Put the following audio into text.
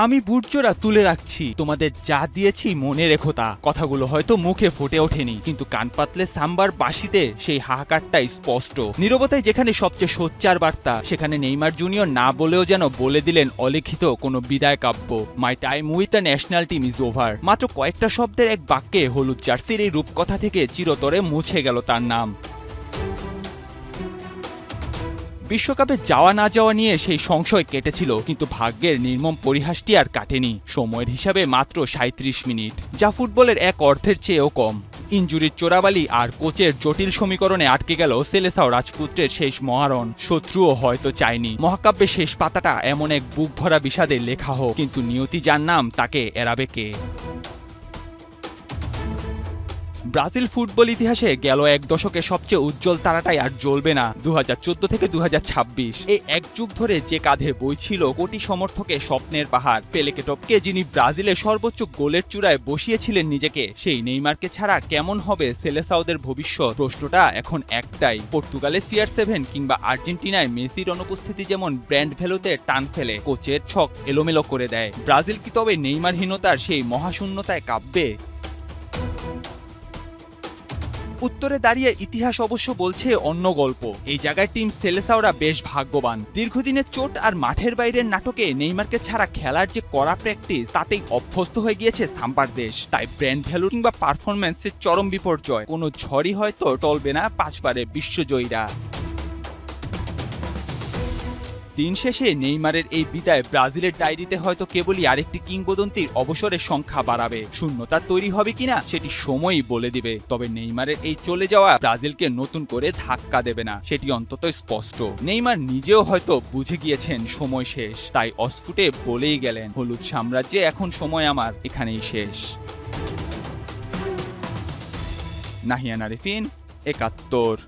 আমি বুটজোড়া তুলে রাখছি, তোমাদের যা দিয়েছি মনে রেখো তা। কথাগুলো হয়তো মুখে ফুটে ওঠেনি, কিন্তু কান পাতলে সাম্বার বাঁশিতে সেই হাহাকারটা স্পষ্ট। নীরবতায় যেখানে সবচেয়ে সোচ্চার বার্তা, সেখানে নেইমার জুনিয়র না বলেও যেন বলে দিলেন অলিখিত কোনো বিদায় কাব্য। My time with the national team is over. মাত্র কয়েকটা শব্দের এক বাক্যে হলুদ জার্সির এই রূপকথা থেকে চিরতরে মুছে গেল তার নাম। বিশ্বকাপে যাওয়া না যাওয়া নিয়ে সেই সংশয় কেটেছিল, কিন্তু ভাগ্যের নির্মম পরিহাসটি আর কাটেনি। সময়ের হিসাবে মাত্র ৩৭ মিনিট, যা ফুটবলের এক অর্ধের চেয়েও কম। ইনজুরির চোরাবালি আর কোচের জটিল সমীকরণে আটকে গেল সেলেসাও রাজপুত্রের শেষ মহারণ। শত্রুও হয়তো চায়নি মহাকাব্যের শেষ পাতাটা এমন এক বুক ভরা বিষাদে লেখা হোক, কিন্তু নিয়তি যার নাম তাকে এড়াবে কে? ব্রাজিল ফুটবল ইতিহাসে গেল এক দশকে সবচেয়ে উজ্জ্বল তারাটাই আর জ্বলবে না ২০১৪ থেকে ২০২৬। এই এক যুগ ধরে যে কাঁধে বইছিল কোটি সমর্থকের স্বপ্নের পাহাড়, পেলেকে টপকে যিনি ব্রাজিলের সর্বোচ্চ গোলের চূড়ায় বসিয়েছিলেন নিজেকে, সেই নেইমারকে ছাড়া কেমন হবে সেলেসাওদের ভবিষ্যৎ? প্রশ্নটা এখন একটাই, পর্তুগালের CR7 কিংবা আর্জেন্টিনায় মেসির অনুপস্থিতি যেমন ব্র্যান্ড ভ্যালুতে টান ফেলে, কোচের ছক এলোমেলো করে দেয়, ব্রাজিল কি তবে নেইমারহীনতার সেই মহাশূন্যতায় কাঁপবে? উত্তরে দাঁড়িয়ে ইতিহাস অবশ্য বলছে অন্য গল্প। এই জায়গায় টিম সেলেসাওরা বেশ ভাগ্যবান। দীর্ঘদিনের চোট আর মাঠের বাইরের নাটকে নেইমারকে ছাড়া খেলার যে কড়া প্র্যাকটিস, তাতেই অভ্যস্ত হয়ে গিয়েছে সাম্বার দেশ। তাই ব্র্যান্ড ভ্যালু কিংবা পারফরম্যান্সের চরম বিপর্যয় কোনো ঝড়ই হয়তো টলবে না ৫ বারের বিশ্বজয়ীরা। দিন শেষে নেইমারের এই বিদায় ব্রাজিলের ডায়েরিতে হয়তো কেবলই আরেকটি কিংবদন্তির অবসরের সংখ্যা বাড়াবে। শূন্যতা তৈরি হবে কিনা সেটি সময়ই বলে দিবে। তবে নেইমারের এই চলে যাওয়া ব্রাজিলকে নতুন করে ধাক্কা দেবে না, সেটি অন্তত স্পষ্ট। নেইমার নিজেও হয়তো বুঝে গিয়েছেন সময় শেষ, তাই অস্ফুটে বলেই গেলেন, হলুদ সাম্রাজ্যে এখন সময় আমার এখানেই শেষ। নাহিয়ান আরিফিন, ৭১।